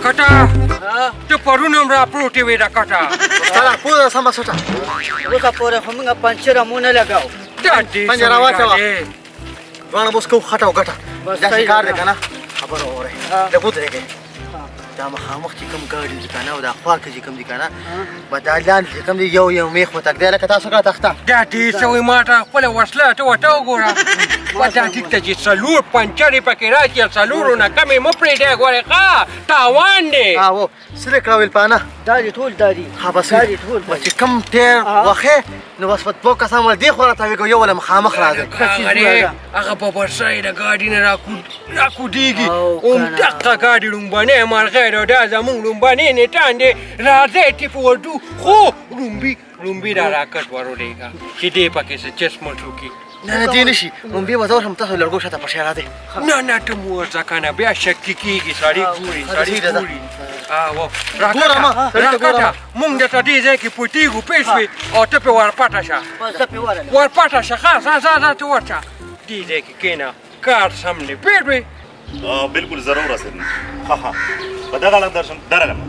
کټه ته پرون هم راپروتې وې دا کټه ستا پوره سمه سټه اوسه پورې خو موږ پنچر مو نه لګاو دا دې پنجه راواچوه دواړه به اوس کوو خټه او ګټه داسې کار دی که نه خبره واورئ لږ ودرېږئ دا مخامخ چې کوم ګاډي دي که نه او دا خوا کې چې کوم دي که نه به دا لاندې چې کوم دي یو میخ به تږدی لکه تاسو کړه تخته دا دې څه وایي ما ته خپله وسله ته ورته وګوره دا ټیک ته چې څلور پنچرې پکې راشي څلورو نه کمې مه پرېږدی ګورې ښه تاوان دی هو څه دې کړه ویلپانه دا دې ټول دا دي ها بس چې کوم ټیر وخې نو بس په دوه کسان ول دې خوا راته یو ول مخامخ راځي هغه په برسای د ګاډي نه راکوډېږي همدغه ګاډي لومبنی مرغۍ ده دا زمونږ لومبنی نیټان دی راځئ ټیپ وردو خو لومبي را راکټ ورولېږه چې دې پکې څه چشمټ وکړي نه دې نشي لومبي به زه ورشم تاسو لرګو شاته په شی راځئ نه ته مو ورځه که نه بیا شکي کېږي سړی ګوري راکټه مونږ درته دې ځای کې پټېږو پوه شوې او ته پې ورپټه شه ورپټه شه ښه ځه ته ورشه دې ځای کې کښېنه کار سم دی پوه شوې بالکل ضرور رسېږم ها په دغه حالت درشم درغلم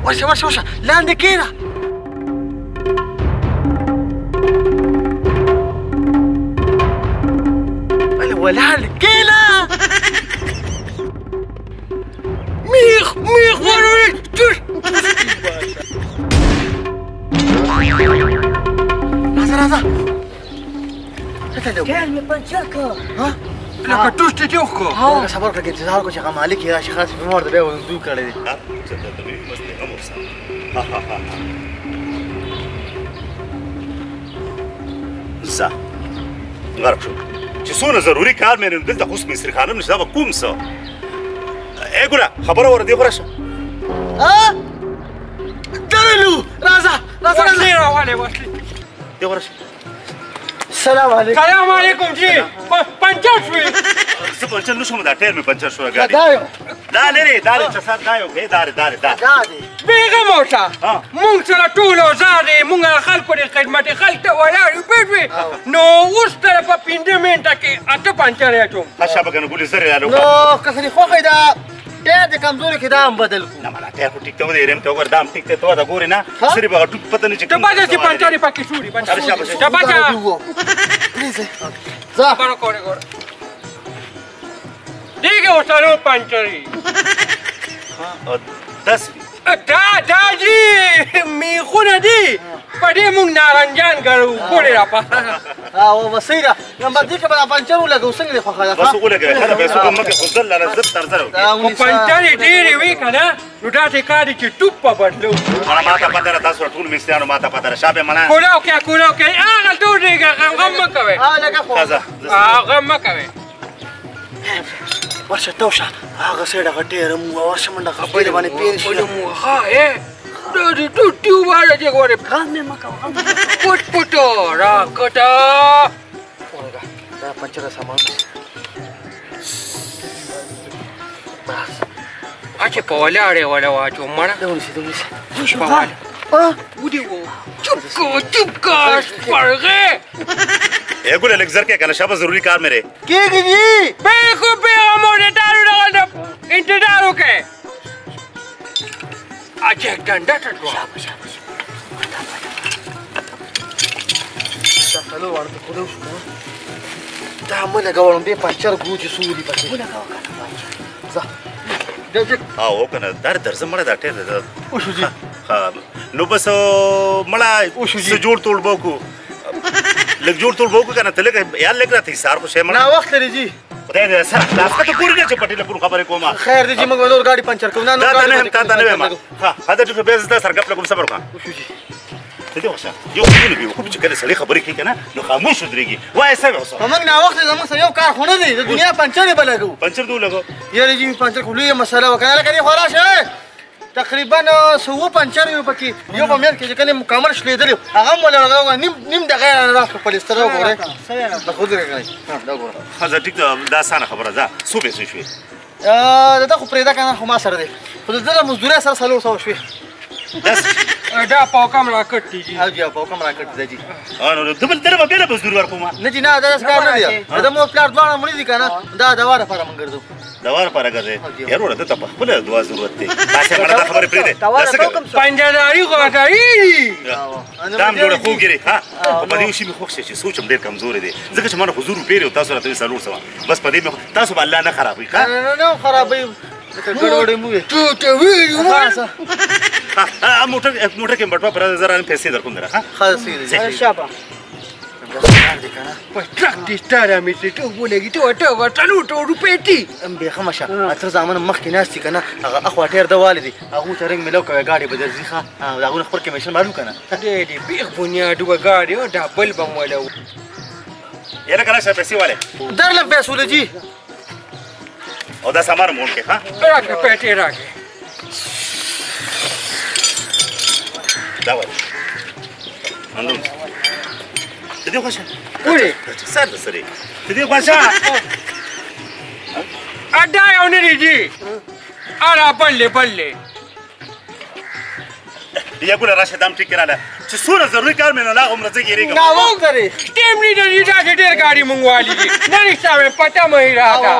ورشه لاندې کښېنه ولاړ کېنه میخ ورولې راځه ټیر مې پنچر کړ لکه ټوس دې وکړو صبر وکړه انتظار وکړو چې هغه مالک یې راشي خلاص بیمار دی بیا وضو کړی دی زه غرق شو چې څونه ضروري کار مې نن دلته اوس مصري خانم نشته به کوم څه ای ګوره خبره وره دې خو راشه درلو راځه وسلې راولې وسلې دې خو راشه سلام علیکم سلام علیکم جی پنچر شوې زه پنچر نه شوم دا ټیر مې پنچر شو ګاډي دا یو دا لرې دا چې سات دا یو دا بیغمه اوسه مونږ سره ټول اوزار دی مونږ خلکو د خدمت خلک ته ولاړ یو پوه شوې نو اوس ته په پنځه منټه کې اته پنچر اچوم ښه به که نه ګولې زر یې نو که څه دې خوښ دا ټیر د کمزوري کې دا هم بدل کړو نه ملا ټیر خو ټیک ته ودرېږم ته وګوره دا هم ټیک ته ته ورته ګورې نه صرف هغه ټوک پته نه چې ته بچه چې پنچر یې پکې شوري بچه ځه خبره کوره ګوره دیګه ورسره پنچرې داسې دا جی میخونه دي په دې مونږ نارنجان ګرو ګورې راپاسه وسۍ ده نمبر دې کې به دا پنچر ولګو څنګه دې خوښه ده بس ولګوې ښه ده پیسو کوم مه کې خو زر لاله زر تر زر خو پنچرې ډېرې وې که نه نو داسې کار دی چې ټوپ په بدلو مړه ما ته پته ده تاسو ټول مستریانو ما ته پته ده شابې مړه کولاو کې هغه ټولېږه غم مه کوئ غم مه کوئ ورشه ته وشه هغه سایډ هغه ټیر مو ورشه منډه خبرې باندې پېر شي ښه دا دې ټوټي وواړه چې ګورې غم مې مه کوه پټ راکټه دا پنچر سامان اچې په ولاړې وله واچو مړه چوپ کا سپرغې ای ګوله لږ زر کې که نه شابه ضروري کار مې دی کېږي دي بالکل پیغامو ډېرو ډول انتظار وکړئ اچې ډنډه ته دوه دا مه لګوم بیا پنچر ګوجې سوري پکې ځه او که نه دا درځه مړه دا ټیر ده نو بس مړه څه جوړ توړ به وکړو لږ جوړ توړ به وکړو که نه ته لږ یاد لږ راته حسار خو شی مړه ناوخت لري جي خدای دې سره خلاص کړه ته پورې نه چې پټې له پورې خبرې کوم خیر دی جي موږ نور ګاډي پنچر کوو نه تا ته نه وایم ها دا ټیک به زه سره ګپ لګوم صبر وکړه ته دې وښه یو څه نه کوم چې کله سړی خبرې کوي که نه نو خاموش ودرېږي وایه څه اوسه موږ ناوخت زموږ سره یو کار خو نه دی د دنیا پنچر یې به لګو پنچر دې ولګو یاره جي پنچر خو لویه مسله وکړه لکه دې خو راشه تقریبا 100 پنچر یو پکې یو په مېر کې چې کله مکمل شلېدلی هغه هم ولګوه نیم دغه یې راکړه پلیستر وګورئ د خو درېږئ دا ګوره ښه زه ټیک ده دا اسانه خبره ده څو پیسې شوې د ده خو پرېږده که نه خو ما سره دی خو د ده د مزدورۍ سره 400 شوې دا پاکم را کټ دي او جی په کوم را کټ دی نو دبل دربه بیل بزدور ورکوم نه جی نه دا کار نه دی دا مو پلار دوانه مړي دي کنه دا دوا لپاره مونږ ګرځو دوار پر راګه یار ورته ته په خپل دوا ضرورت دی تاسو مړه خبره پرې ده پنجداري غوټاري دام جوړه خوګری ها په دې شي مې خوښ شي سوچم ډېر کمزور دي ځکه چې مانه حضور پیری تاسو راته سلور سوا بس په دې تاسو به الله نه خرابوي ښه نه خرابوي ګډوډې مو تو ته ویلو موټر کې بټوا پر زران پیسې درکوم درا ها خاصه شابه په ټرک دي ستاره مې ته ټو ولګي ته ورټلو ټو روپېتی ام به خمشه اتر زمانه مخ کې ناشتي کنه هغه اخو ټیر د والدي هغه ته رنگ ملو کوي گاډي بدل ځخه هغه خپل کمیشن معلوم کنه دې بیخ بنیاد وګاډي او ډبل بم ولو یره کله شه پیسې والے در لږ پیسې ولجی او دا سامان مونږ کې ها راکه پېټې راکه دا وای اندون دې خوښه وړي سر سره دې خوښه اډا یو نه دیږي اره بلې یا ګوره راشه دام ټیک کړه چې څوره ضروري کار مې نه لا عمر څه کېږي نا وخت لري ټیم لیډر دا ډېر گاډي مونږوالي دي نه نشته پټه مې راکا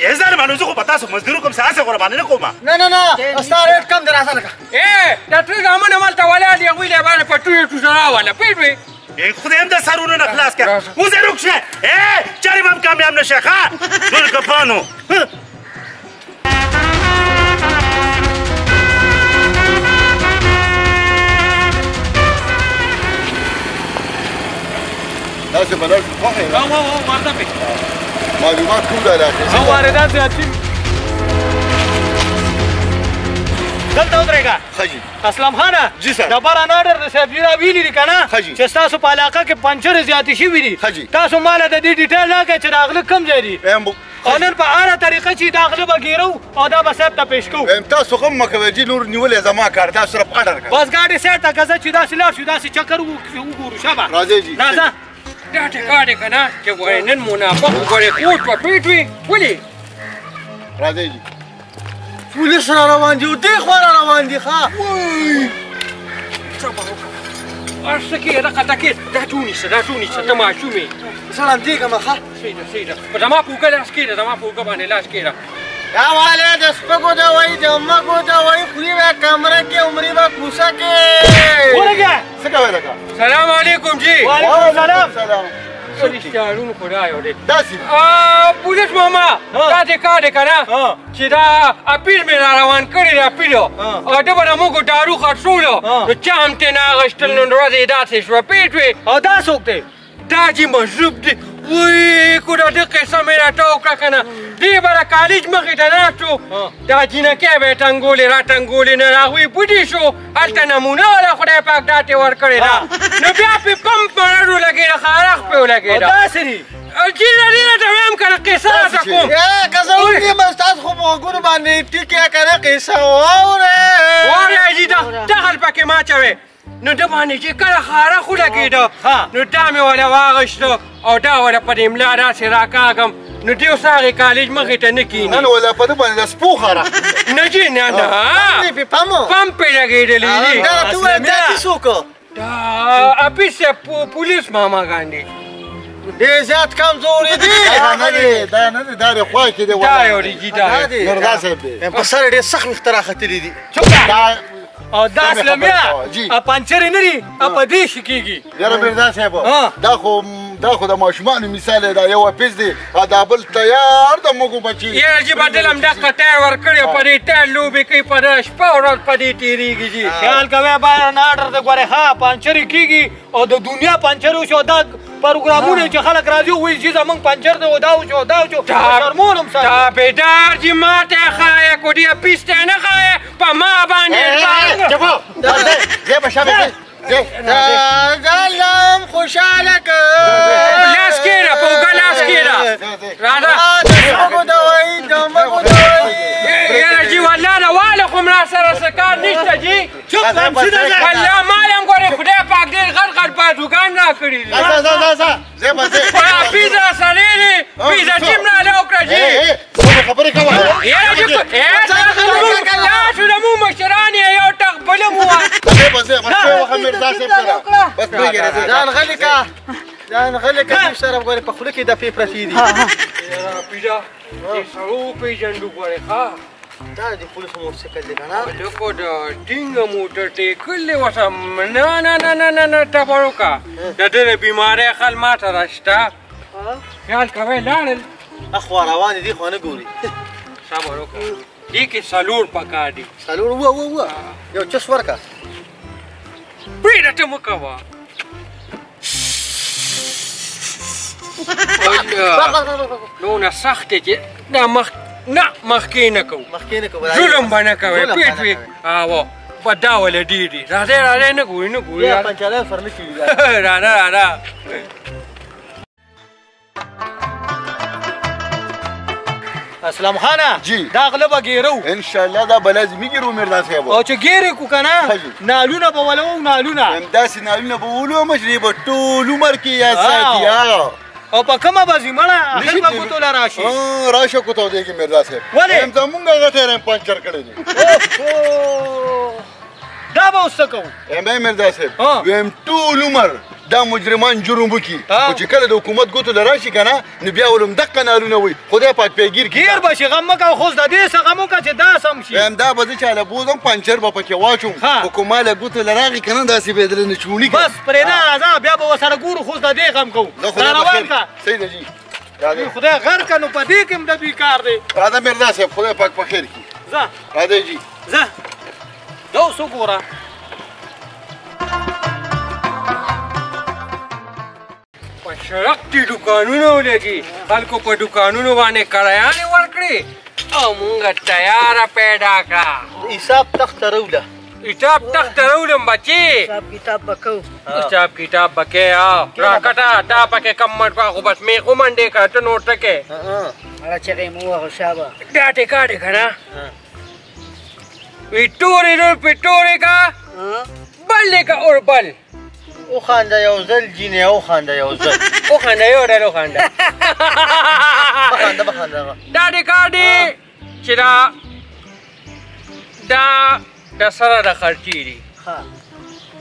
هزار مانو زه خو په تاسو مزدور کوم څه هڅه قرباني نه کوم نه ستا ریټ کم دی راځه لکه دا ټرک امن مالته ولا دی هغوی له باندې پټوې ټوسرا والا پیټوي خدای هم د سرونو نه خلاص کړه وزه روکشه چارې هم کامیاب نشه ښه ټول کپانو لازم صحيح ورده پې معلومات كلها لكن او واردات زیاتې دلته ودرېږه خجي اسلام خانه جی سر د باران آرډر د صاحب جي را ویلي دي که نه ښه جي چې ستاسو په علاقه کې پنچرې زیاتې شوي دي ښه جي تاسو ماله د دې ډیټیل راکړئ چې د هغه کوم ځای دي او نن په هره طریقه چې دا غله به ګیرو او دا به صاحب ته پیش کوو تاسو غم مه کوئ جي نور نیولې زما کار دا صرف آرډر کوه بس ګاډي سیټ ته که زه چې داسې لاړ شو داسې چکر وګورو شابه راځئ جي راځه دا ټکا دی که نه چې ګورې نن منافق وګورې کوټ په پیټ وي ولې راځئ جي پولیس را روان دي او دې خوا را روان دي ښه څه به وکړم ارڅه کې رقه کې دا ټونیسه ته ماشوم یې سلام دیګم ښه صحیح ده په زما په اوږه لاس کېږده زما په اوږه باندې لاس کېږده یا والے د سپکو دوايي د مګو دوايي خوري به کمره کې عمرې به کوڅه کې ورګه څه کوئ لکه سلام علیکم جی وعلیکم سلام رشتهارونو خدای دی داسې پولیس ماما دا دې کار دی که نه چې دا اپیل مې را روان کړی دی اپیلو او ده به د موږ دارو خرڅولو نو چا هم ترې نه اخېستل نو ورځ یې داسې شوه پېټ وې او دا څوک دی دا جي مجذوب دی وی کو دا دې قصه مې راته وکړه که نه دې به د کالج مخې ته ناست و دا جینکۍ به یې ټنګولې را ټنګولې نه هغوی بوډي شو هلته نمونه وله خدای پاک دا ترې ورکړې ده نو بیا پې پمپ مړر ولګېده خارښ پې ولګېده داسې دي جي ډېر راته وایم که نه قصه راته کوم که زه وګورم ستاسو خو په غوږونو باندې ټیکې که نه قصه واورئ واورئ جي دخل پکې ما اچوئ نو ده باندې چې کله خارښ ولګېده نو دا مې وله واغېسته او دا وله په دې ملا داسې راکاږم نو دې اوس هغې کالج مخې ته نه کښېني نن ولا په ده باندې د سپو خارښ نه جي نه پمپ پې لګېدلی دي دا ته وویل دا چې څوک دا اپیس پولیس ماما ګاندي ډېر زیات کمزورې دي دا نه دی دا د خوا کې دی دا یو ریجي دا مردا صاحب دی په سر یې ډېر سخت ویښته راختلي دي او دا اسلامیا پنچرې نه دي په دې شي کېږي یاره مردا صاحب دا خو د ماشومانو مثال دی دا یو اپیس دی او دا بل تیار د موږو بچي یاره جي بدل همدغه ټایر ورکړی په دې ټایر لوبې کوي په دغه شپه ورځ په دې تېرېږي جي خیال کوئ باران آرډر د ګورې ښه پنچرې کېږي او د دنیا پنچر وشو دا پروګرامونه چې خلک راځي وایي چې زمونږ پنچر دی او دا وشو دا وشو شرمون هم سر تابعدار جي ما ته ښایه کو دې اپیس ته نه ښایه په ما باندې زه به شابه ځلم خوشحاله که لاس کېږده په اوږه لاس کېږده راځه د سپکو دوايي د مګو دوايي یاره جي والله د واله خو را سره څه کار نشته جي والله ما یم ګورې خدای پاک ډېر غټ پاټوګان راکړي دي پیزه سړی دی پیزه ټیم راله وکړه جي خبرې کوه یاره جي تاسو د مونږ مشران یې یو ټک بله مو بس وخت مرزا صاحب سره بس پرېږده ځان غلی کا ځان غلی کا دې سره وګورې په خوله کې د پې پرتې دي یاره پیدا دې سړو پېژنډو ګورې ښه دا د پولیسو موټرسایکل دی که نه دغه د ټینګه موټر ټیکل دی ورته نه نه نه نه نه نه ټپر وکړه د ده د بیمارۍ خل ما ته راشته خیال کوئ لاړل اخوا روان دي خو نه ګوري صبر وکړه دې کې څلور پکار دي څلور ووه یو چس ورکه پرېږده ته مه کوه دونه سخت دی چې دا مخکې نه کوو مخکې نه کوو ظلم به نه کوئ پېټ وي اوه په دا وله ډېر دي راځئ راځئ نه ګوري نه ګوري یا پنچاله سره نه کېږي راځه راځه اسلام خانه جی دا غله به ګیرو ان شاء الله دا به لازمي ګیرو مرزا صاحب او چې ګیرې کو که نه نالونه به ولو نالونه همداسې نالونه به ولو مشرې به ټول عمر کې یاد ساتي او په کومه به ځي مړه اخر به ګوتو له راشي راشه کوتو دی کې مرزا صاحب ولې زمونږ هغه ټایر پنچر کړی دی دا به اوس څه کوو مرزا صاحب ویم ټول عمر دا مجرمان جرم وکړي خو چې کله د حکومت ګوتو له راشي که نه نو بیا ولم دقه نالونه وي خدای پاک پې ګیر به شي غم مه کوه خو د دې څه غم وکړه چې دا سم شي دا به زه چاله بوځم پنچر به پکې واچوم خو که ما له ګوتو له راغی که نه داسې به یې درنه چوڼي بس پرېږده راځه بیا به ورسره ګورو خو د دې غم کوو دا روان که صحیح ده جي خدای غر که نو په دې کې هم د دوی کار دی راځه مرزا صاحب خدای پاک په خیر کړي ځه راځئ جي ځه دا اوس وګوره په سړک دې دوکانونه ولګي خلکو په دوکانونو باندې کرایانې ورکړي او مونږ تیاره پیدا کړه حساب تخته روله حساب تخته رولم بچې حساب کتاب به کوو حساب کتاب به کې راکټه دا پکې کم مټ کړه خو بس میخ ومنډې کړه ته نور څه کې هغه چغې مو ووهه شابه دا ټیکا دی که نه وی ټورې رول پې ټورې کا بل دی که اور بل وخانده یو ځل جینې وخانده یو ځل وخانده یو ډل وخانده بخانده دا ټیکا دی چې دا د سره د خرچې دي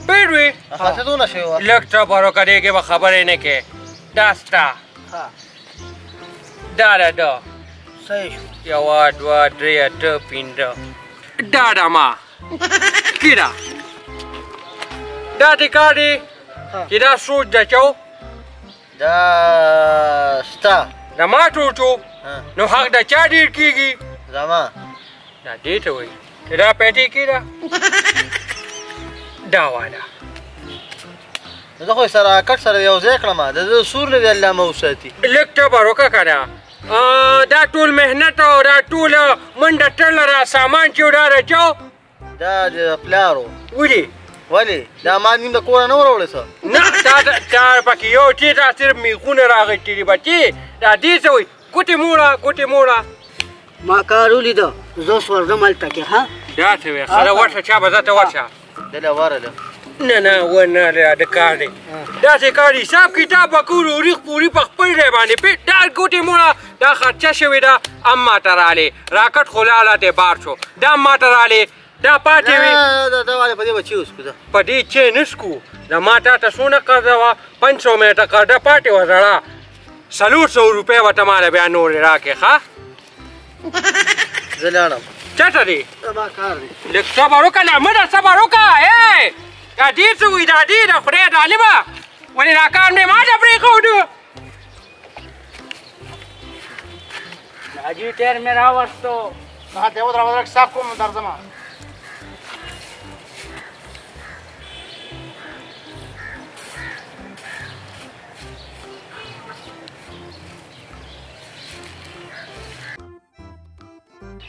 پېټ وي خاصدونه شوي وه لږ ټپر وکړه دې کې به خبرې نه کې دا ستا دا ده ده صحیح شو یوه دوه درې اته پنځه دا ده ما کیده دا ټیکا دی چې دا سوچ د چو دا ستا د ما ټوټو نو حق د چا ډېر کېږي زما دا دې ته وایي چې دا پیټې کېده دا واده زه خو یې سره کټ سره یو ځای کړم د ده سور نه دی الله مه وساتي لږ ټبر وکړه که نه دا ټول محنت او دا ټوله منډه ټله را سامان چې و دا د چا دا د پلارو ولې ولې دا ما نیم د کوره نه وروړې څه نه تا پکې یو چې دا صرف میخونه راغښتي دي بچې دا دې څه وایي ګوتې موړه ما کار ولیده زه اوس ورځم هلته کې ها دا څه وایي خره ورشه چا به زه ته ورشه دله وره ده نه ونه د کار دی داسې کار حساب کتاب به کوو ریخ پوري په خپل ځای باندې دا ګوتې موړه دا خرچه شوې ده هم ماته راغلې راکټ خو لاله ته بار شو دا هم ماته راغلې دا پاتې وي دا والے په دې به چی وسکو ده په دې چې نسکو د ما تا ته څونه قرضه وه 500 میټه قرضه پاتې وه زړه 400 روپۍ به ته ماله بیا نورې راکړې ښه زه لاړم چېرته دی زما کار دی لږ صبر وکړه لمده صبر وکړه دا ډېر څه وایي دا ډېر د خدای د عالمه ولې دا کار مې ما ته پرېښودو حاجي ټیر مې راوستو هغه ته ودرېږه صاف کوم درځم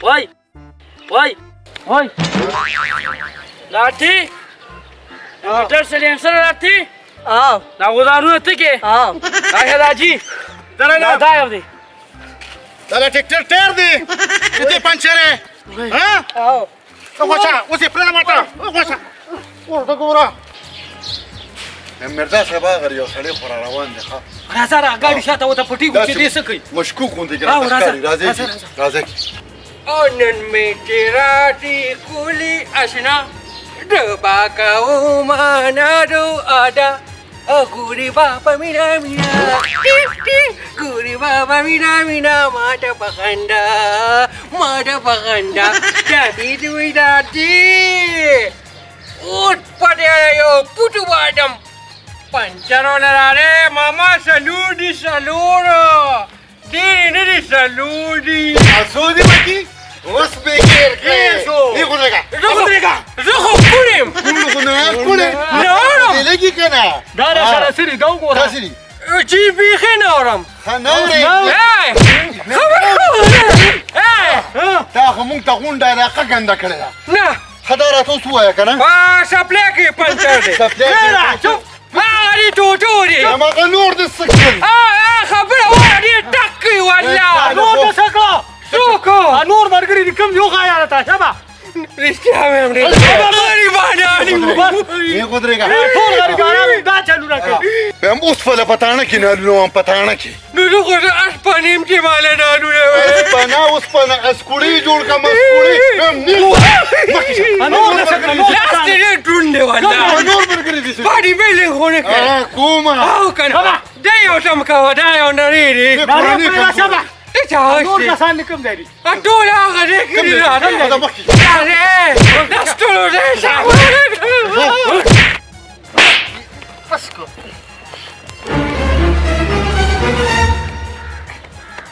وای لاټي موټر سلینسر راتی دا غوډارونه ته کې هغه راځي درنه دا یو دی دا ټریکټر ټیر دی دې پنچره ها وګورئ اوسې پرې ماته وګورئ ورته ګوره مرزا صاحب هغه یو سړی خو را روان دی ښه راځه را ګاډي شاته ورته پټېږو چې دې څه کوي مشکوک غوندې راځئ او نن مې چې راځي کولی اشنا Rebakau Manado ada Guri Bapa Mina Mina Guri Bapa Mina Mina Mata Pakanda Jadi Dwi Dadi Ut Padaya Putu Badam Pancarola Mama Saludi Saluro Dini Saludi Asudi Maki What's bigger? Rojo Purim No Legi kana Dara Sarasiri Dongo Kasiri Jibi Khenoram Khanore Hey Hey Ta khamun taqun dara qaganda kala Na khadara toswa ya kana Sapleki Pancharde Sapleki شوف هذه توتوري ما نور السكن خبره وادي دقي ولا نور سكلا شوكو نور مرقري كم يوغا يا تا شبا ريستيها ميمري ये गुजरेगा طول غرقانا دا چلو رکھا हम उस फल पताना की नालू हम पताना की نو خو اسپانیم کې مال نالو उस पना अस्कुड़ी जोड़ का मस्कुड़ी हम नी نور سكلا لاست دې ټونډه ولا नूर बरगरी दिस باډي بیلینګ هونه कोमा او کنه دا یو تم کا دا یو نریری شبا ته نور چا کسان لکم داري ټول هغه دې کړی هذا مخي راځه دستور دې فسكو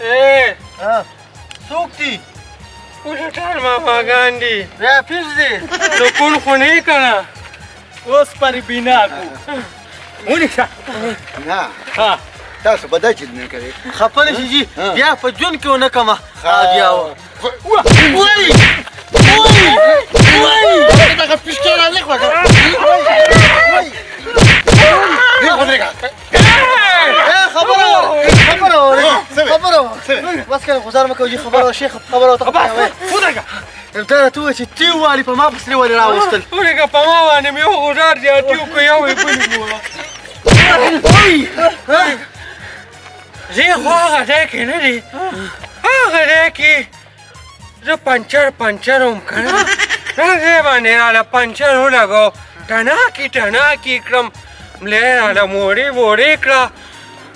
ايه سوكتي ولټار ماما ګاندي يا فيزدي نو کون خو نه کنه اوس پر بنا کو ونیښه نا ها تاسو بدای چې نه کوي خپل شي جی بیا په جون کې ونه کما راځيو وای دا پښکړه نه کوي نه غوډرګا خبره بس كان خزار ما كوجي خبره شيخ خبره خبره فودګه انت تو چې تیوالي په ما بسلي ولې راوستل ورګه په ما باندې مې غوډار دی اتیو کو یو یې بلی مو زه خو هغه ده کې نه دی هغه ده کې زه پنچر هم کنه راځه باندې را پنچر ولګو ټناکی کړم ملې را موړې کړه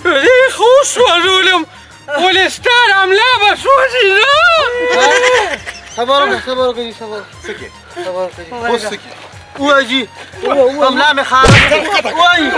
زه خو سوالم ولستان عمله بسوځي نه صبر کوي سکه صبر کوي اوس سکه واجي املا مخارج وای